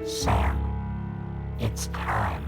Sam, it's time.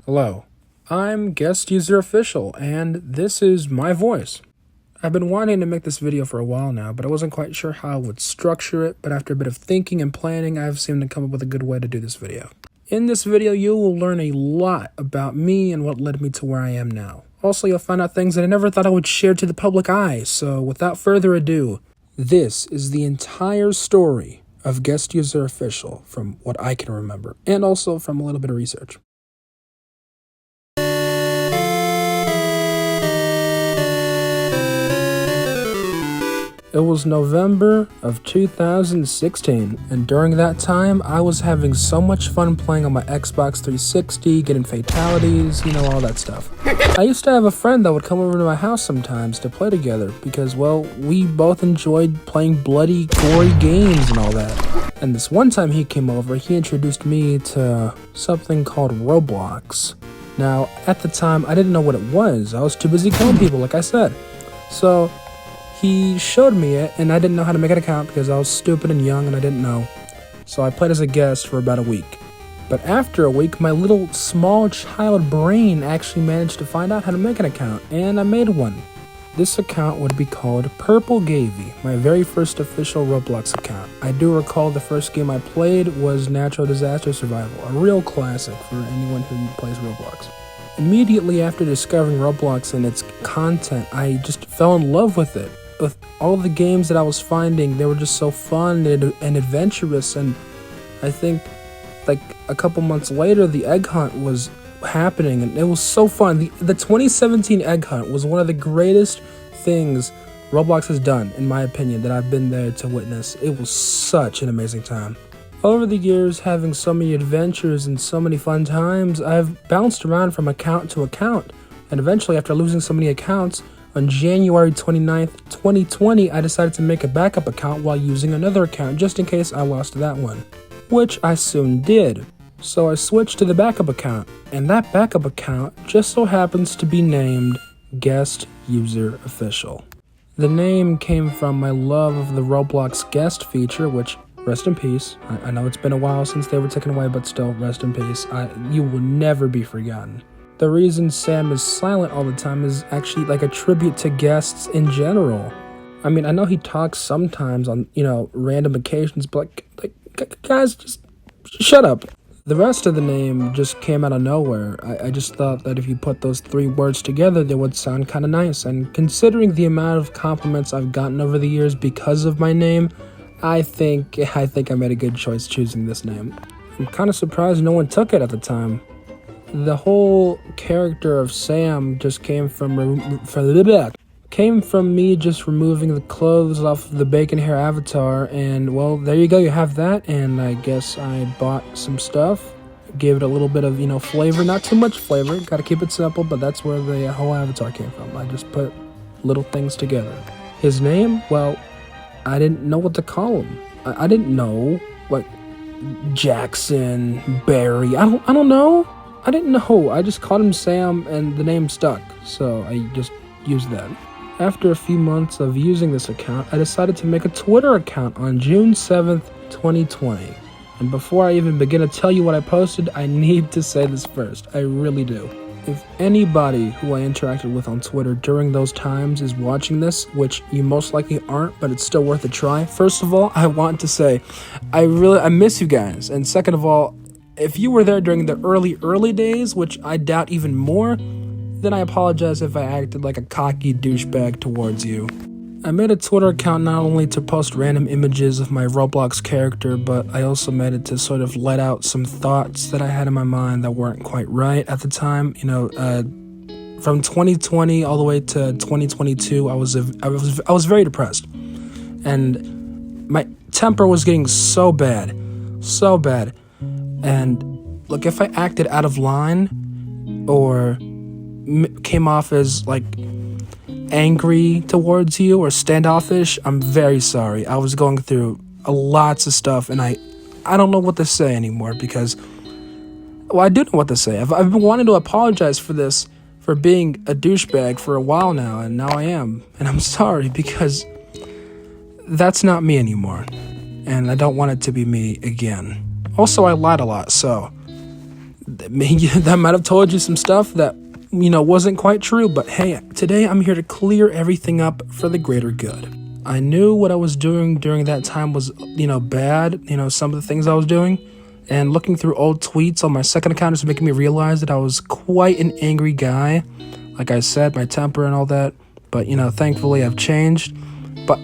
Hello, I'm GuestUserOfficial, and this is my voice. I've been wanting to make this video for a while now, but I wasn't quite sure how I would structure it, but after a bit of thinking and planning, I've seemed to come up with a good way to do this video. In this video, you will learn a lot about me and what led me to where I am now. Also, you'll find out things that I never thought I would share to the public eye, so without further ado, this is the entire story of GuestUserOfficial from what I can remember, and also from a little bit of research. It was November of 2016, and during that time, I was having so much fun playing on my Xbox 360, getting fatalities, all that stuff. I used to have a friend that would come over to my house sometimes to play together because, well, we both enjoyed playing bloody, gory games and all that. And this one time he came over, he introduced me to something called Roblox. Now, at the time, I didn't know what it was. I was too busy killing people, like I said. So he showed me it, and I didn't know how to make an account because I was stupid and young and I didn't know. So I played as a guest for about a week. But after a week, my little small child brain actually managed to find out how to make an account, and I made one. This account would be called Purple Gavy, my very first official Roblox account. I do recall the first game I played was Natural Disaster Survival, a real classic for anyone who plays Roblox. Immediately after discovering Roblox and its content, I just fell in love with it. With all the games that I was finding, they were just so fun and adventurous, and I think like a couple months later the egg hunt was happening and it was so fun. The 2017 egg hunt was one of the greatest things Roblox has done, in my opinion, that I've been there to witness. It was such an amazing time. Over the years, having so many adventures and so many fun times, I've bounced around from account to account, and eventually, after losing so many accounts, on January 29th, 2020, I decided to make a backup account while using another account just in case I lost that one, which I soon did. So I switched to the backup account, and that backup account just so happens to be named GuestUserOfficial. The name came from my love of the Roblox guest feature, which, rest in peace. I know it's been a while since they were taken away, but still, rest in peace. You will never be forgotten. The reason Sam is silent all the time is actually like a tribute to guests in general. I mean, I know he talks sometimes on, random occasions, but like guys, just shut up. The rest of the name just came out of nowhere. I just thought that if you put those three words together, they would sound kind of nice. And considering the amount of compliments I've gotten over the years because of my name, I think I made a good choice choosing this name. I'm kind of surprised no one took it at the time. The whole character of Sam just came from me just removing the clothes off of the bacon hair avatar, and well, there you go, you have that. And I guess I bought some stuff, gave it a little bit of flavor, not too much flavor, gotta keep it simple, but that's where the whole avatar came from. I just put little things together. His name? Well, I didn't know what to call him. I didn't know, like, Jackson, Barry, I don't know. I didn't know. I just called him Sam and the name stuck, so I just used that. After a few months of using this account, I decided to make a Twitter account on June 7th, 2020. And before I even begin to tell you what I posted, I need to say this first. I really do. If anybody who I interacted with on Twitter during those times is watching this, which you most likely aren't, but it's still worth a try. First of all, I want to say, I miss you guys. And second of all, if you were there during the early days, which I doubt even more, then I apologize if I acted like a cocky douchebag towards you. I made a Twitter account not only to post random images of my Roblox character, but I also made it to sort of let out some thoughts that I had in my mind that weren't quite right at the time. From 2020 all the way to 2022, I was very depressed, and my temper was getting so bad, and look, if I acted out of line or came off as like angry towards you or standoffish, I'm very sorry. I was going through lots of stuff, and I don't know what to say anymore because, well, I do know what to say. I've been wanting to apologize for this, for being a douchebag for a while now, and now I am. And I'm sorry because that's not me anymore, and I don't want it to be me again. Also, I lied a lot, so that might have told you some stuff that wasn't quite true, but hey, today I'm here to clear everything up for the greater good. I knew what I was doing during that time was, bad, some of the things I was doing, and looking through old tweets on my second account is making me realize that I was quite an angry guy. Like I said, my temper and all that, but, thankfully I've changed. But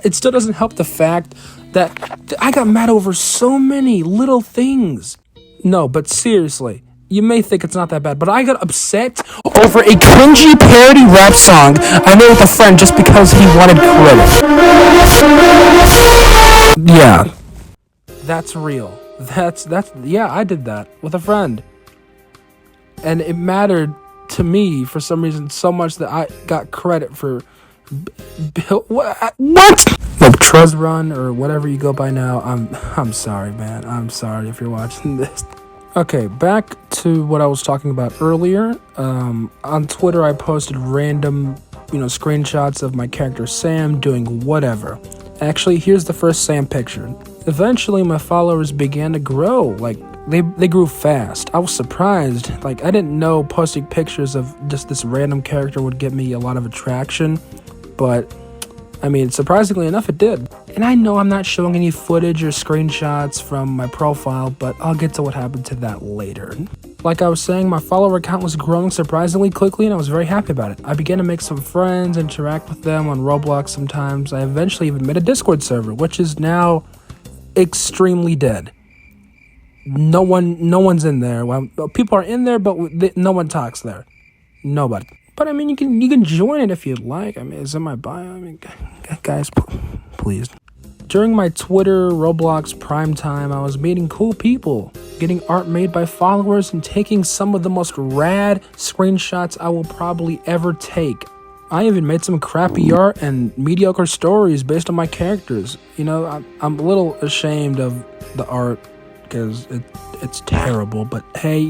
it still doesn't help the fact that I got mad over so many little things. No, but seriously, you may think it's not that bad, but I got upset over a cringy parody rap song I made with a friend just because he wanted credit. Yeah, that's real. Yeah, I did that with a friend. And it mattered to me for some reason so much that I got credit for what? No, Trust Run or whatever you go by now. I'm sorry, man. I'm sorry if you're watching this. Okay, back to what I was talking about earlier. On Twitter, I posted random, screenshots of my character Sam doing whatever. Actually, here's the first Sam picture. Eventually, my followers began to grow. Like, they grew fast. I was surprised. Like, I didn't know posting pictures of just this random character would get me a lot of attraction. But, surprisingly enough, it did. And I know I'm not showing any footage or screenshots from my profile, but I'll get to what happened to that later. Like I was saying, my follower account was growing surprisingly quickly, and I was very happy about it. I began to make some friends, interact with them on Roblox sometimes. I eventually even made a Discord server, which is now extremely dead. No one's in there. Well, people are in there, but no one talks there. Nobody. But you can join it if you'd like. It's in my bio. Guys, please. During my Twitter Roblox prime time, I was meeting cool people, getting art made by followers, and taking some of the most rad screenshots I will probably ever take. I even made some crappy art and mediocre stories based on my characters. I'm a little ashamed of the art because it's terrible, but hey,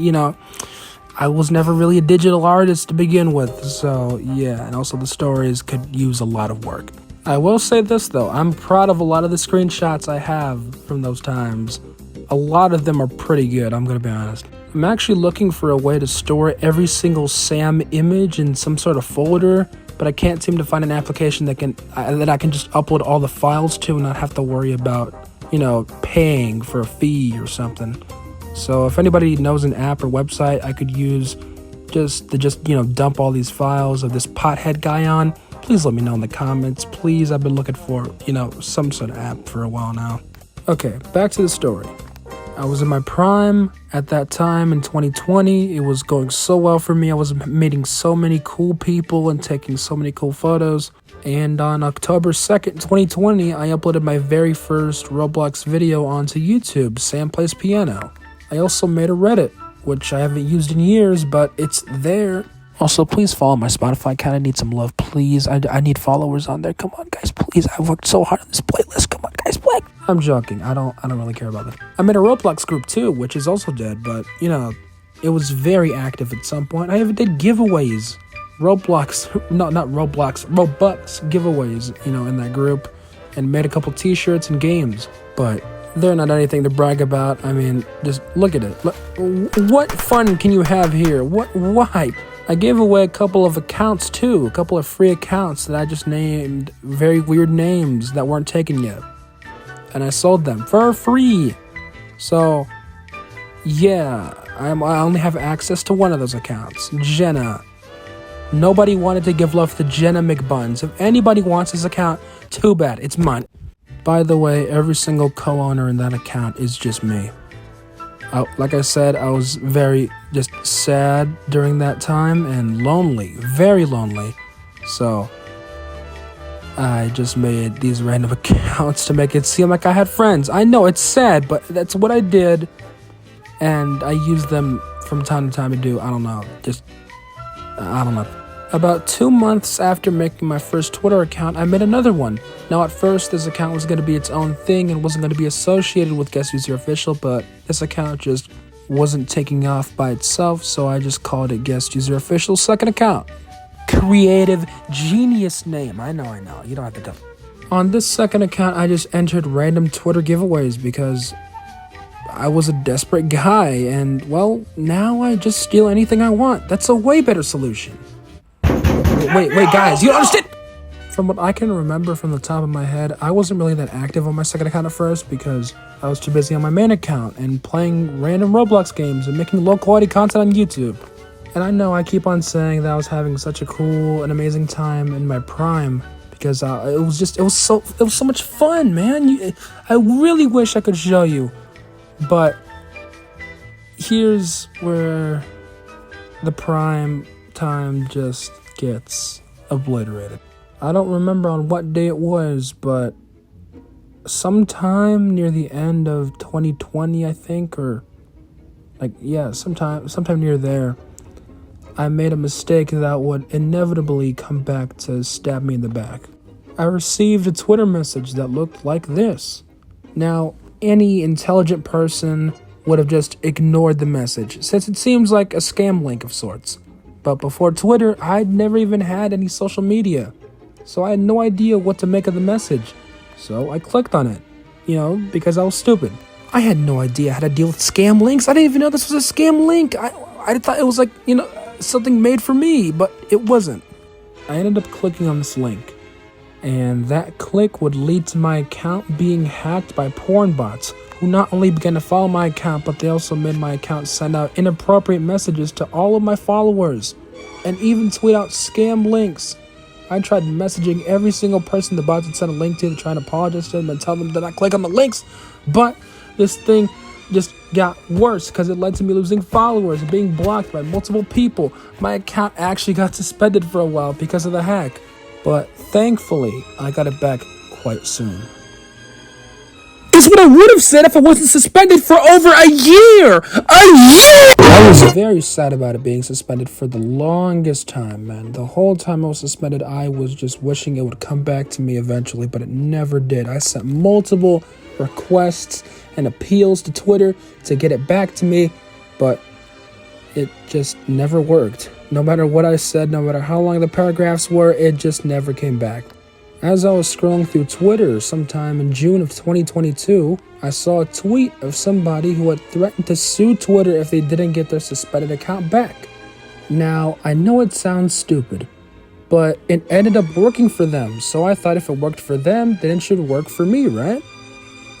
I was never really a digital artist to begin with, so yeah, and also the stories could use a lot of work. I will say this though, I'm proud of a lot of the screenshots I have from those times. A lot of them are pretty good, I'm gonna be honest. I'm actually looking for a way to store every single Sam image in some sort of folder, but I can't seem to find an application that I can just upload all the files to and not have to worry about, paying for a fee or something. So if anybody knows an app or website I could use just to dump all these files of this pothead guy on, please let me know in the comments. Please, I've been looking for, some sort of app for a while now. Okay, back to the story. I was in my prime at that time in 2020. It was going so well for me. I was meeting so many cool people and taking so many cool photos. And on October 2nd, 2020, I uploaded my very first Roblox video onto YouTube, Sam Plays Piano. I also made a Reddit, which I haven't used in years, but it's there. Also, please follow my Spotify account. I need some love, please. I need followers on there. Come on, guys, please. I worked so hard on this playlist. Come on, guys, please. I'm joking. I don't really care about it. I'm in a Roblox group too, which is also dead, but it was very active at some point. I even did giveaways. Roblox giveaways, in that group, and made a couple t-shirts and games, but they're not anything to brag about. I mean, just look at it. What fun can you have here? Why? I gave away a couple of accounts too, a couple of free accounts that I just named very weird names that weren't taken yet. And I sold them for free. So, yeah, I only have access to one of those accounts, Jenna. Nobody wanted to give love to Jenna McBuns. If anybody wants this account, too bad, it's mine. By the way, every single co-owner in that account is just me. Like I said, I was very just sad during that time and lonely, very lonely. So I just made these random accounts to make it seem like I had friends. I know it's sad, but that's what I did. And I use them from time to time to do, I don't know. About 2 months after making my first Twitter account, I made another one. Now, at first, this account was going to be its own thing and wasn't going to be associated with GuestUserOfficial, but this account just wasn't taking off by itself, so I just called it GuestUserOfficial's second account. Creative genius name. I know. You don't have to tell. On this second account, I just entered random Twitter giveaways because I was a desperate guy, and, well, now I just steal anything I want. That's a way better solution. Wait, guys, you don't understand? From what I can remember from the top of my head, I wasn't really that active on my second account at first because I was too busy on my main account and playing random Roblox games and making low-quality content on YouTube. And I know I keep on saying that I was having such a cool and amazing time in my prime because it was so much fun, man. I really wish I could show you, but here's where the prime time just gets obliterated. I don't remember on what day it was, but sometime near the end of 2020, I think, or sometime near there, I made a mistake that would inevitably come back to stab me in the back. I received a Twitter message that looked like this. Now, any intelligent person would have just ignored the message, since it seems like a scam link of sorts. But before Twitter, I'd never even had any social media, so I had no idea what to make of the message. So I clicked on it, because I was stupid. I had no idea how to deal with scam links. I didn't even know this was a scam link. I thought it was like, something made for me, but it wasn't. I ended up clicking on this link, and that click would lead to my account being hacked by porn bots, who not only began to follow my account, but they also made my account send out inappropriate messages to all of my followers, and even tweet out scam links. I tried messaging every single person the bots had sent a link to try and apologize to them and tell them to not click on the links, but this thing just got worse because it led to me losing followers and being blocked by multiple people. My account actually got suspended for a while because of the hack, but thankfully, I got it back quite soon. That's what I would have said if I wasn't suspended for over a year! I was very sad about it being suspended for the longest time, man. The whole time I was suspended, I was just wishing it would come back to me eventually, but it never did. I sent multiple requests and appeals to Twitter to get it back to me, but it just never worked. No matter what I said, no matter how long the paragraphs were, it just never came back. As I was scrolling through Twitter sometime in June of 2022, I saw a tweet of somebody who had threatened to sue Twitter if they didn't get their suspended account back. Now, I know it sounds stupid, but it ended up working for them, so I thought if it worked for them, then it should work for me, right?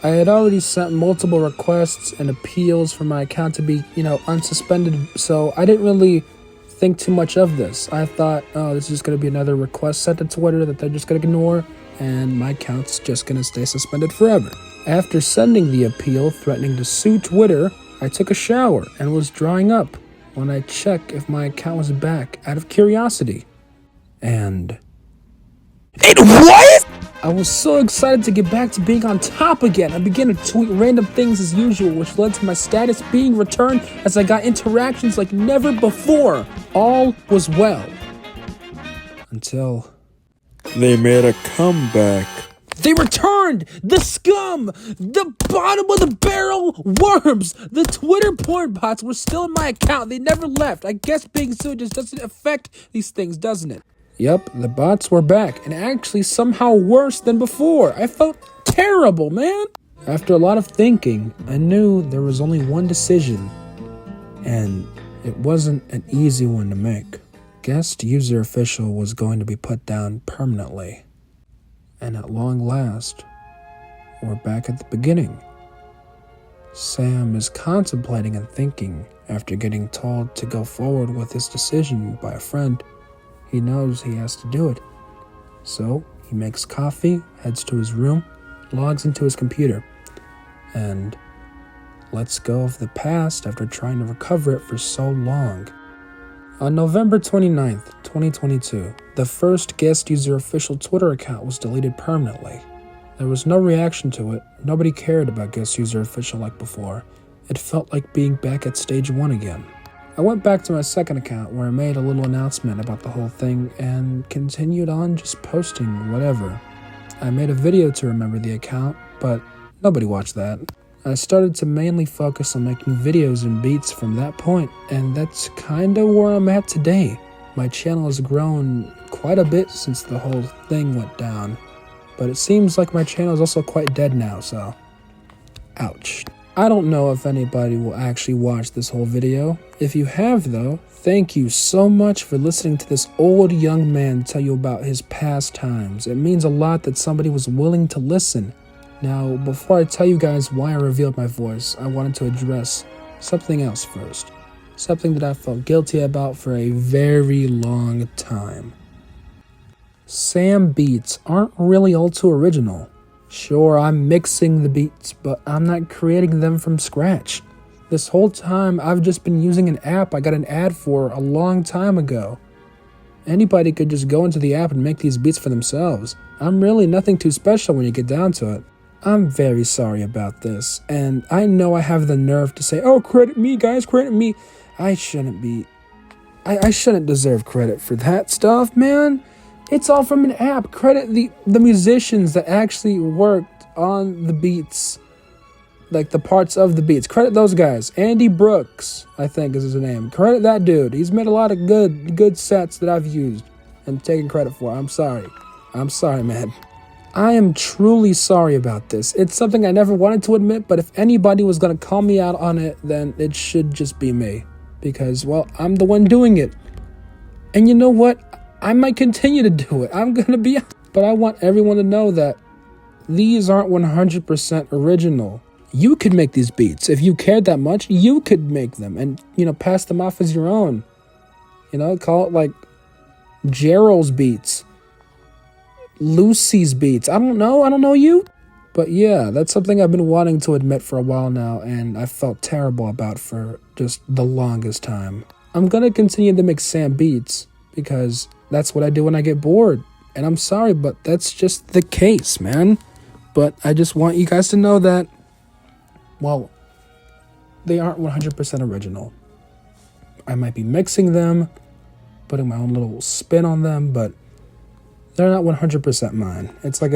I had already sent multiple requests and appeals for my account to be, unsuspended, so I didn't really think too much of this. I thought, this is going to be another request sent to Twitter that they're just going to ignore, and my account's just going to stay suspended forever. After sending the appeal threatening to sue Twitter, I took a shower and was drying up when I checked if my account was back out of curiosity. And it was? I was so excited to get back to being on top again. I began to tweet random things as usual, which led to my status being returned as I got interactions like never before. All was well. Until they made a comeback. They returned! The scum! The bottom of the barrel worms! The Twitter porn bots were still in my account. They never left. I guess being sued just doesn't affect these things, doesn't it? Yep, the bots were back, and actually somehow worse than before. I felt terrible, man. After a lot of thinking, I knew there was only one decision, and it wasn't an easy one to make. GuestUserOfficial was going to be put down permanently. And at long last, we're back at the beginning. Sam is contemplating and thinking after getting told to go forward with his decision by a friend. He knows he has to do it. So he makes coffee, heads to his room, logs into his computer, and lets go of the past after trying to recover it for so long. On November 29th, 2022, the first GuestUserOfficial Twitter account was deleted permanently. There was no reaction to it. Nobody cared about GuestUserOfficial like before. It felt like being back at stage 1 again. I went back to my second account where I made a little announcement about the whole thing and continued on just posting whatever. I made a video to remember the account, but nobody watched that. I started to mainly focus on making videos and beats from that point, and that's kinda where I'm at today. My channel has grown quite a bit since the whole thing went down, but it seems like my channel is also quite dead now, so ouch. I don't know if anybody will actually watch this whole video. If you have though, thank you so much for listening to this old young man tell you about his past times. It means a lot that somebody was willing to listen. Now, before I tell you guys why I revealed my voice, I wanted to address something else first. Something that I felt guilty about for a very long time. Sam beats aren't really all too original. Sure, I'm mixing the beats, but I'm not creating them from scratch. This whole time, I've just been using an app I got an ad for a long time ago. Anybody could just go into the app and make these beats for themselves. I'm really nothing too special when you get down to it. I'm very sorry about this, and I know I have the nerve to say, oh, credit me, guys, credit me. I shouldn't be. I shouldn't deserve credit for that stuff, man. It's all from an app. Credit the musicians that actually worked on the beats, like the parts of the beats. Credit those guys. Andy Brooks, I think is his name. Credit that dude. He's made a lot of good sets that I've used and taken credit for. I'm sorry. I'm sorry, man. I am truly sorry about this. It's something I never wanted to admit, but if anybody was going to call me out on it, then it should just be me. Because, well, I'm the one doing it. And you know what? I might continue to do it. I'm going to be... But I want everyone to know that these aren't 100% original. You could make these beats. If you cared that much, you could make them and, pass them off as your own. Call it like Gerald's beats. Lucy's beats. I don't know you. But yeah, that's something I've been wanting to admit for a while now, and I felt terrible about for just the longest time. I'm going to continue to make Sam beats because that's what I do when I get bored. And I'm sorry, but that's just the case, man. But I just want you guys to know that, well, they aren't 100% original. I might be mixing them, putting my own little spin on them, but they're not 100% mine. It's like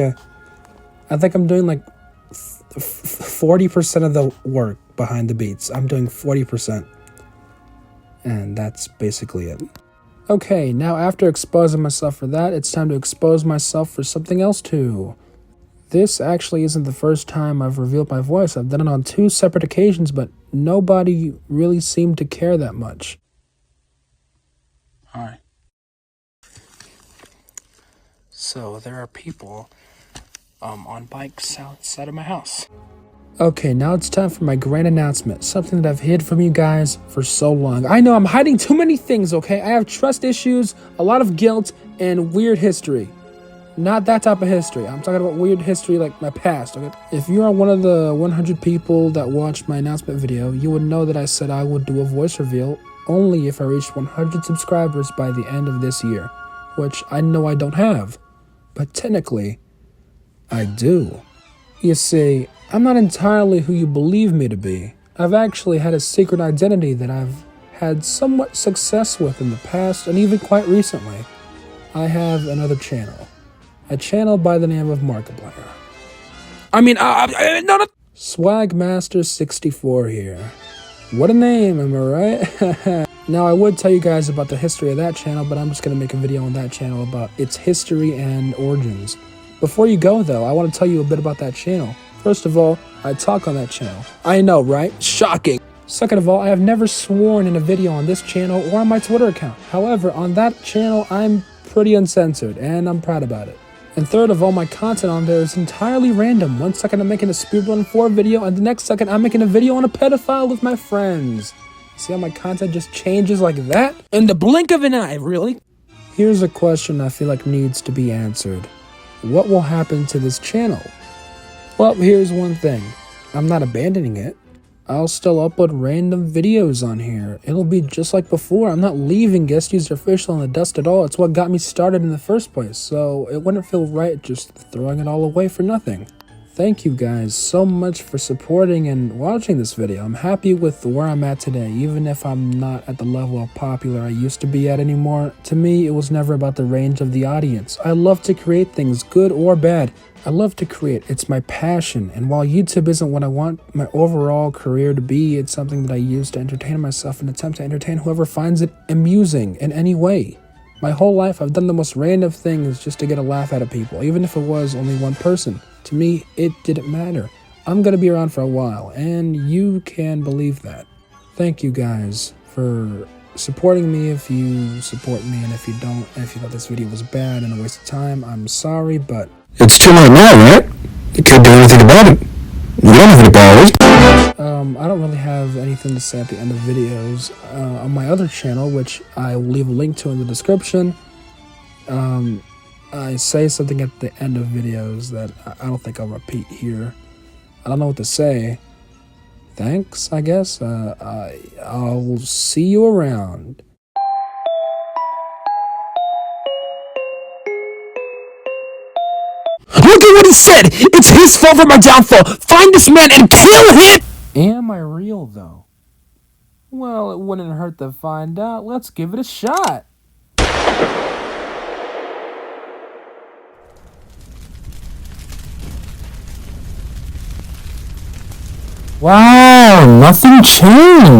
I think I'm doing like 40% of the work behind the beats. I'm doing 40%. And that's basically it. Okay, now after exposing myself for that, it's time to expose myself for something else too. This actually isn't the first time I've revealed my voice. I've done it on 2 separate occasions, but nobody really seemed to care that much. Hi. So there are people on bikes outside of my house. Okay, now it's time for my grand announcement, something that I've hid from you guys for so long. I know I'm hiding too many things, okay? I have trust issues, a lot of guilt, and weird history. Not that type of history. I'm talking about weird history like my past, okay? If you are one of the 100 people that watched my announcement video, you would know that I said I would do a voice reveal only if I reached 100 subscribers by the end of this year, which I know I don't have. But technically, I do. You see, I'm not entirely who you believe me to be. I've actually had a secret identity that I've had somewhat success with in the past and even quite recently. I have another channel. A channel by the name of Markiplier. Swagmaster64 here. What a name, am I right? Now, I would tell you guys about the history of that channel, but I'm just going to make a video on that channel about its history and origins. Before you go, though, I want to tell you a bit about that channel. First of all, I talk on that channel. I know, right? Shocking! Second of all, I have never sworn in a video on this channel or on my Twitter account. However, on that channel, I'm pretty uncensored, and I'm proud about it. And third of all, my content on there is entirely random. One second I'm making a Speedrun 4 video, and the next second I'm making a video on a pedophile with my friends. See how my content just changes like that? In the blink of an eye, really? Here's a question I feel like needs to be answered. What will happen to this channel? Well, here's one thing. I'm not abandoning it. I'll still upload random videos on here. It'll be just like before. I'm not leaving GuestUserOfficial in the dust at all. It's what got me started in the first place, so it wouldn't feel right just throwing it all away for nothing. Thank you guys so much for supporting and watching this video. I'm happy with where I'm at today, even if I'm not at the level of popular I used to be at anymore. To me, it was never about the range of the audience. I love to create things, good or bad. I love to create. It's my passion, and while YouTube isn't what I want my overall career to be, it's something that I use to entertain myself and attempt to entertain whoever finds it amusing in any way. My whole life, I've done the most random things just to get a laugh out of people, even if it was only one person. To me, it didn't matter. I'm gonna be around for a while, and you can believe that. Thank you guys for supporting me if you support me, and if you don't, and if you thought this video was bad and a waste of time, I'm sorry, but it's too late now, right? You can't do anything about it. You don't have any powers. I don't really have anything to say at the end of videos. On my other channel, which I will leave a link to in the description, I say something at the end of videos that I don't think I'll repeat here. I don't know what to say. Thanks, I guess. I'll see you around. Look at what he said! It's his fault for my downfall! Find this man and kill him! Am I real, though? Well, it wouldn't hurt to find out. Let's give it a shot. Wow, nothing changed.